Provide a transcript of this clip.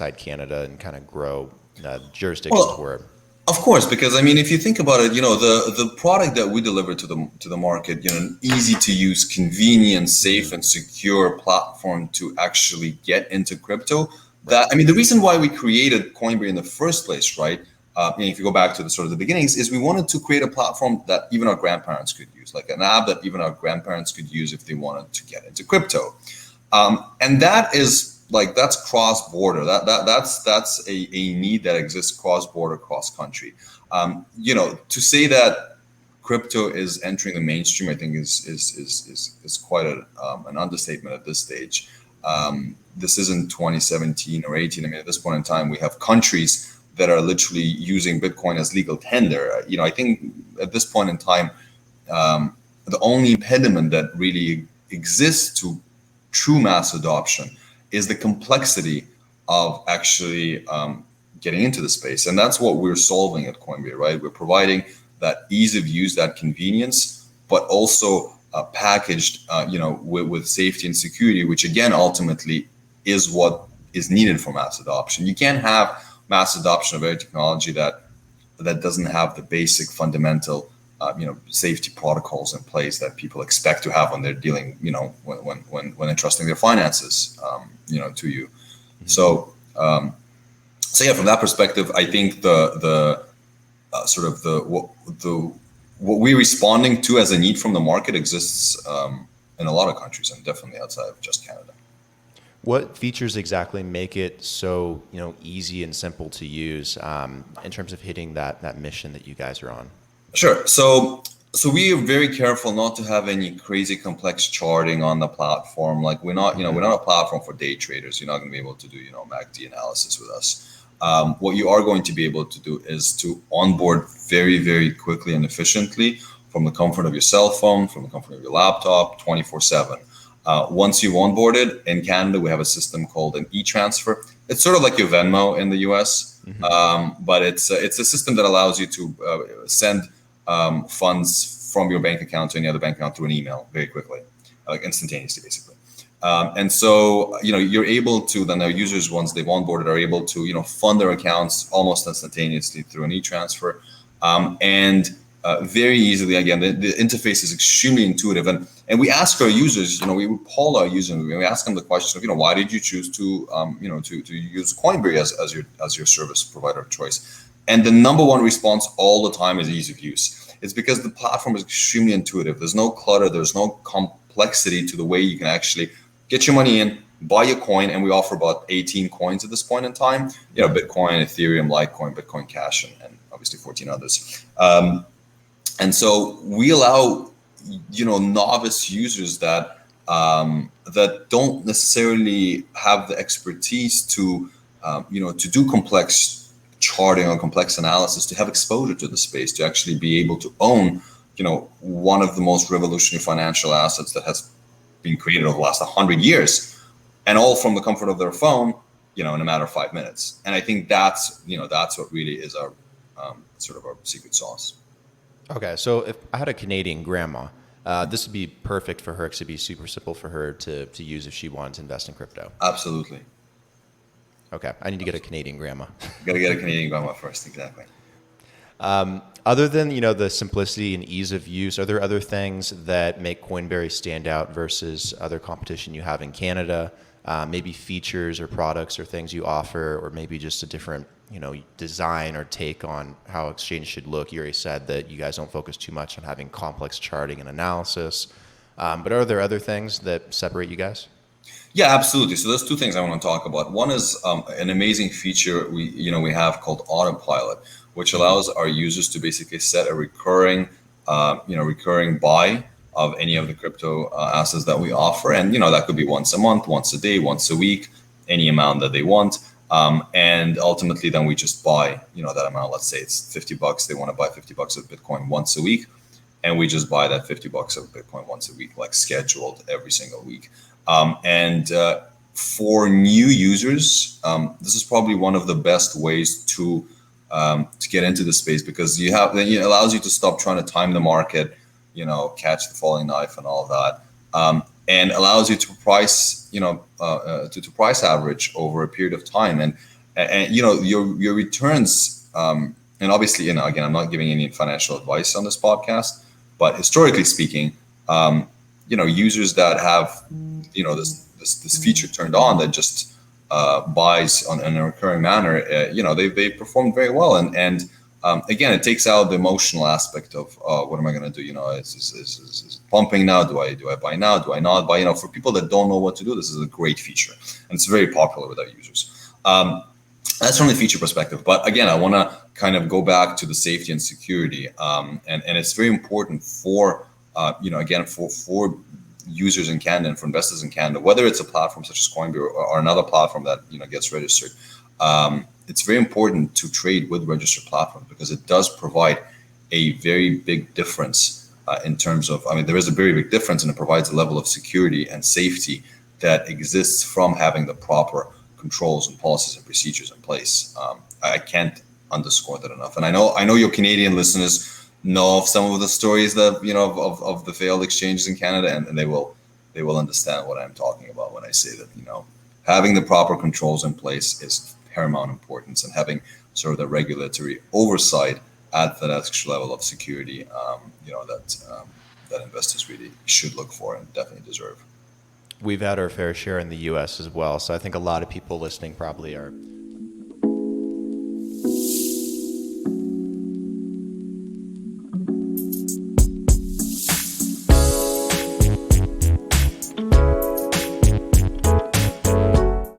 outside Canada and kind of grow jurisdictions Well, where. of course, because I mean, if you think about it, the product that we deliver to the market, an easy to use, convenient, safe, and secure platform to actually get into crypto. Right. That I mean, the reason why we created Coinberry in the first place, right? And if you go back to the sort of the beginnings, is we wanted to create a platform that even our grandparents could use, like an app that even our grandparents could use if they wanted to get into crypto. And that is like that's cross border. That's a need that exists cross border, cross country. To say that crypto is entering the mainstream, I think is quite an understatement at this stage. This isn't 2017 or 18. I mean, at this point in time, we have countries that are literally using Bitcoin as legal tender. I think at this point in time, the only impediment that really exists to true mass adoption is the complexity of actually getting into the space. And that's what we're solving at Coinbase, right? We're providing that ease of use, that convenience, but also packaged, with safety and security, which again, ultimately is what is needed for mass adoption. You can't have mass adoption of any technology that doesn't have the basic fundamental safety protocols in place that people expect to have when they're dealing, when entrusting their finances, to you. So yeah, from that perspective, I think the what we're responding to as a need from the market exists in a lot of countries and definitely outside of just Canada. What features exactly make it so easy and simple to use in terms of hitting that mission that you guys are on? Sure. So we are very careful not to have any crazy complex charting on the platform. Like we're not a platform for day traders. You're not going to be able to do MACD analysis with us. What you are going to be able to do is to onboard very, very quickly and efficiently from the comfort of your cell phone, from the comfort of your laptop, 24/7. Once you've onboarded in Canada, we have a system called an e-transfer. It's sort of like your Venmo in the US, but it's a system that allows you to send funds from your bank account to any other bank account through an email very quickly, like instantaneously, basically. And so, you're able to, then our users, once they've onboarded, are able to, fund their accounts almost instantaneously through an e-transfer. And very easily, again, the interface is extremely intuitive. And we ask our users, we poll our users, and we ask them the question of, why did you choose to, to use Coinberry as your service provider of choice? And the number one response all the time is ease of use. It's because the platform is extremely intuitive. There's no clutter. There's no complexity to the way you can actually get your money in, buy your coin, and we offer about 18 coins at this point in time. Bitcoin, Ethereum, Litecoin, Bitcoin Cash, and obviously 14 others. And so we allow, novice users that don't necessarily have the expertise to, to do complex charting or complex analysis, to have exposure to the space, to actually be able to own, one of the most revolutionary financial assets that has been created over the last 100 years, and all from the comfort of their phone, in a matter of 5 minutes. And I think that's what really is our sort of our secret sauce. Okay, so if I had a Canadian grandma, this would be perfect for her because it'd be super simple for her to use if she wanted to invest in crypto. Absolutely. Okay, I need to get a Canadian grandma. Got to get a Canadian grandma first, exactly. Other than the simplicity and ease of use, are there other things that make Coinberry stand out versus other competition you have in Canada? Maybe features or products or things you offer, or maybe just a different design or take on how exchange should look. You already said that you guys don't focus too much on having complex charting and analysis, but are there other things that separate you guys? Yeah, absolutely. So there's two things I want to talk about. One is an amazing feature we have called Autopilot, which allows our users to basically set a recurring buy of any of the crypto assets that we offer, and that could be once a month, once a day, once a week, any amount that they want. And ultimately, then we just buy that amount. Let's say it's $50. They want to buy $50 of Bitcoin once a week, and we just buy that $50 of Bitcoin once a week, like scheduled every single week. For new users, this is probably one of the best ways to get into the space, because it allows you to stop trying to time the market, catch the falling knife and all of that, and allows you to price, to price average over a period of time. And and you know your returns. And obviously, you know, again, I'm not giving any financial advice on this podcast, but historically speaking, you know, users that have, you know, this feature turned on that just buys in a recurring manner, you know, they performed very well. And again, it takes out the emotional aspect of what am I going to do? You know, is it pumping now? Do I buy now? Do I not buy? You know, for people that don't know what to do, this is a great feature, and it's very popular with our users. That's from the feature perspective. But again, I want to kind of go back to the safety and security, and it's very important for you know, again, for users in Canada and for investors in Canada, whether it's a platform such as Coinberry or another platform that, you know, gets registered. It's very important to trade with registered platforms because it does provide a very big difference in terms of, I mean, there is a very big difference, and it provides a level of security and safety that exists from having the proper controls and policies and procedures in place. I can't underscore that enough. And I know your Canadian listeners know of some of the stories that, you know, of the failed exchanges in Canada, and they will understand what I'm talking about when I say that, you know, having the proper controls in place is paramount importance, and having sort of the regulatory oversight at that extra level of security, you know, that investors really should look for and definitely deserve. We've had our fair share in the U.S. as well, so I think a lot of people listening probably are